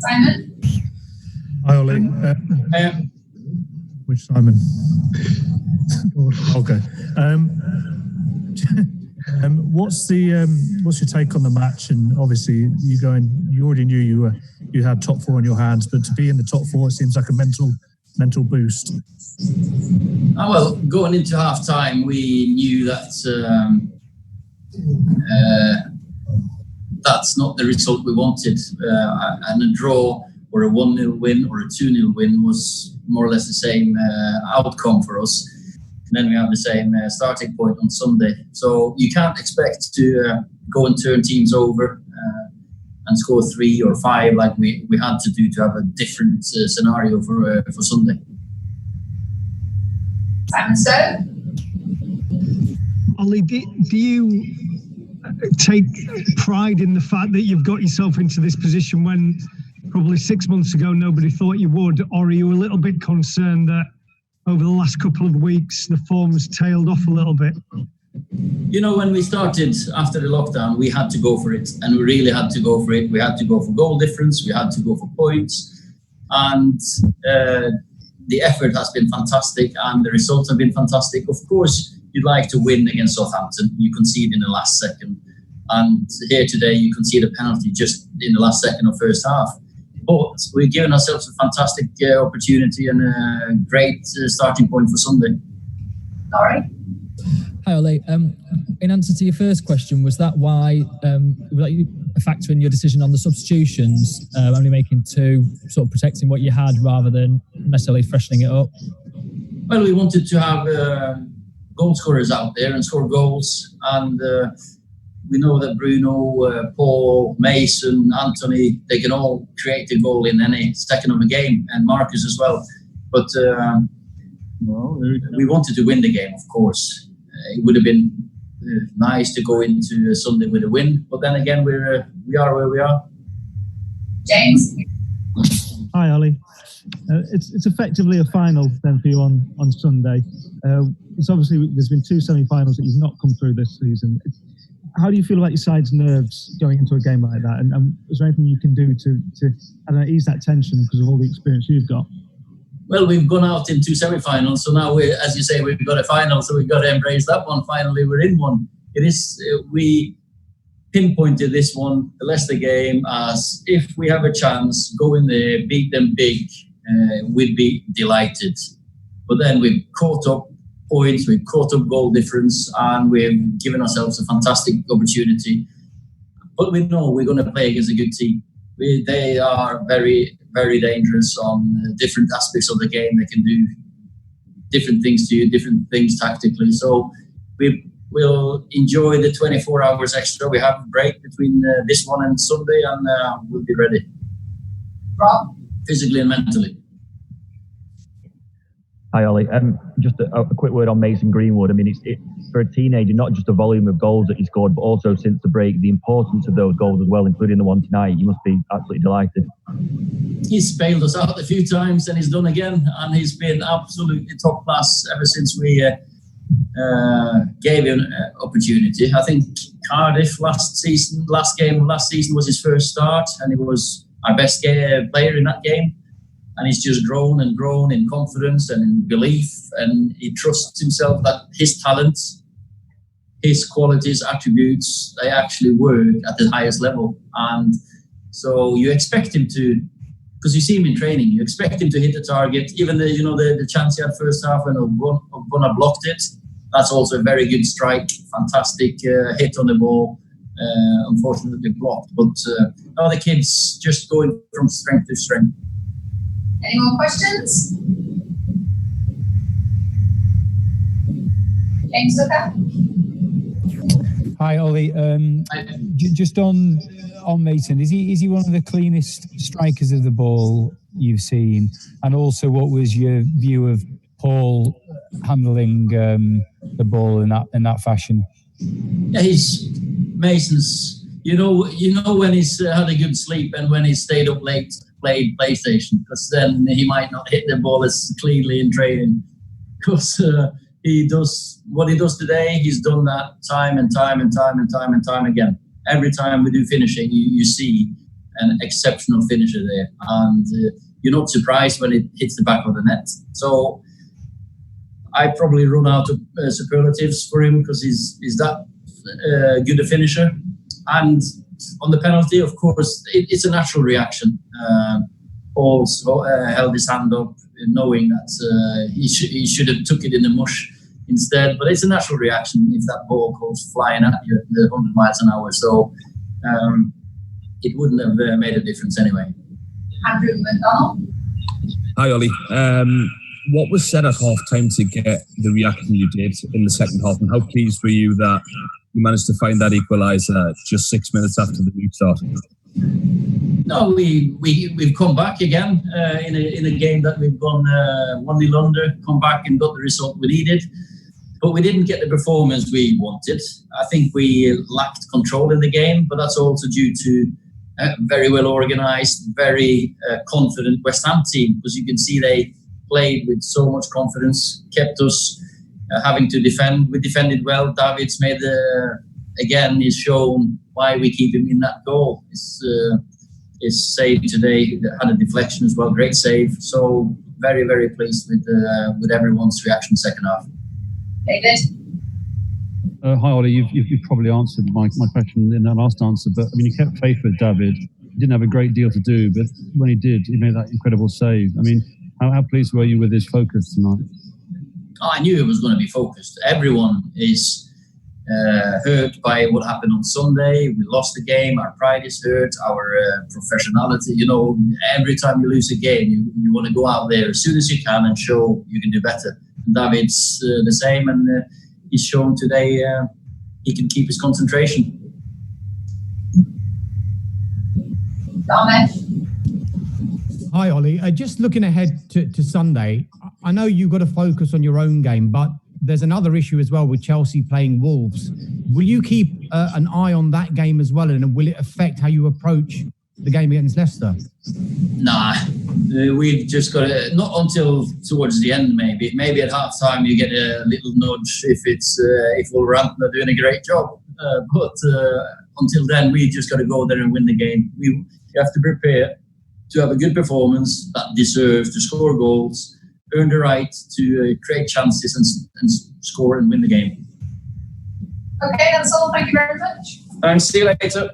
Simon? Hi, Ole. Which Simon? Okay. What's your take on the match? And obviously, you already knew you had top four in your hands, but to be in the top four, it seems like a mental boost. Well, going into half time, we knew that that's not the result we wanted, and a draw or a 1-0 win or a 2-0 win was more or less the same outcome for us. And then we have the same starting point on Sunday. So you can't expect to go and turn teams over and score 3 or 5 like we had to do to have a different scenario for Sunday. Simon Stowe? Ollie, do you take pride in the fact that you've got yourself into this position when probably 6 months ago nobody thought you would, or are you a little bit concerned that over the last couple of weeks the form's tailed off a little bit? You know, when we started after the lockdown, we had to go for it, and we really had to go for it. We had to go for goal difference, we had to go for points, and the effort has been fantastic and the results have been fantastic. Of course, you'd like to win against Southampton. You concede in the last second. And here today, you concede a penalty just in the last second of first half. But we've given ourselves a fantastic opportunity and a great starting point for Sunday. Laurie? Hi, Ole. In answer to your first question, was that why a factor in your decision on the substitutions, only making 2, sort of protecting what you had rather than necessarily freshening it up? Well, we wanted to have goal scorers out there and score goals, and we know that Bruno, Paul, Mason, Anthony, they can all create a goal in any second of a game, and Marcus as well. But we wanted to win the game, of course. It would have been nice to go into Sunday with a win, but then again, we are where we are. James? Hi, Ollie. It's effectively a final then for you on Sunday. It's obviously there's been 2 semi-finals that you've not come through this season. How do you feel about your side's nerves going into a game like that? And is there anything you can do to I don't know, ease that tension because of all the experience you've got? Well, we've gone out in 2 semi-finals, so now as you say, we've got a final, so we've got to embrace that one. Finally, we're in one. It is we pinpointed this one, the Leicester game, as if we have a chance, go in there, beat them big, we'd be delighted. But then we've caught up points, we've caught up goal difference, and we've given ourselves a fantastic opportunity. But we know we're going to play against a good team. They are very, very dangerous on different aspects of the game. They can do different things to you, different things tactically. So we will enjoy the 24 hours extra. We have a break between this one and Sunday, and we'll be ready. Rob? Physically and mentally. Hi, Ollie. Just a quick word on Mason Greenwood. I mean, it's for a teenager, not just the volume of goals that he scored, but also since the break, the importance of those goals as well, including the one tonight. You must be absolutely delighted. He's bailed us out a few times and he's done again, and he's been absolutely top class ever since we gave him an opportunity. I think Cardiff last game of last season was his first start, and he was our best player in that game. And he's just grown and grown in confidence and in belief, and he trusts himself that his talents, his qualities, attributes, they actually work at the highest level. And so you expect him to, because you see him in training, you expect him to hit the target. Even the chance he had first half when Gunnar blocked it, that's also a very good strike, fantastic hit on the ball. Unfortunately blocked, but the kid's just going from strength to strength. Any more questions? James Looker? Hi, Ollie. Just on Mason, is he one of the cleanest strikers of the ball you've seen? And also, what was your view of Paul handling the ball in that fashion? Yeah, Mason's. You know when he's had a good sleep and when he's stayed up late, played PlayStation, because then he might not hit the ball as cleanly in training. Because he does what he does today. He's done that time and time again. Every time we do finishing, you see an exceptional finisher there, and you're not surprised when it hits the back of the net. So I probably run out of superlatives for him because he's that good a finisher. And on the penalty, of course, it's a natural reaction. Paul held his hand up, knowing that he should have took it in the mush instead. But it's a natural reaction if that ball goes flying at you at 100 miles an hour. So it wouldn't have made a difference anyway. Andrew McDonald. Hi, Ollie. What was said at half time to get the reaction you did in the second half, and how pleased were you that you managed to find that equaliser just 6 minutes after the restart? No, we've come back again in a game that we've gone 1-0 under, come back and got the result we needed. But we didn't get the performance we wanted. I think we lacked control in the game, but that's also due to a very well organised, very confident West Ham team, because you can see they played with so much confidence, kept us having to defend. We defended well. David's made again, he's shown why we keep him in that goal. His save today had a deflection as well, great save. So very, very pleased with everyone's reaction second half. David. Hi, Ollie. You've probably answered my question in that last answer, but I mean, you kept faith with David. He didn't have a great deal to do, but when he did, he made that incredible save. I mean, how pleased were you with his focus tonight? I knew he was going to be focused. Everyone is hurt by what happened on Sunday. We lost the game. Our pride is hurt. Our professionality. You know, every time you lose a game, you want to go out there as soon as you can and show you can do better. And David's the same, and he's shown today he can keep his concentration. Dharmesh. Hi, Ollie. Just looking ahead to Sunday, I know you've got to focus on your own game, but there's another issue as well with Chelsea playing Wolves. Will you keep an eye on that game as well, and will it affect how you approach the game against Leicester? Nah, we've just got to, not until towards the end maybe. Maybe at half time you get a little nudge if Wolverhampton are doing a great job. But until then, we just got to go there and win the game. We have to prepare to have a good performance that deserves to score goals, earn the right to create chances and score and win the game. Okay, that's all. Thank you very much. Thanks. See you later.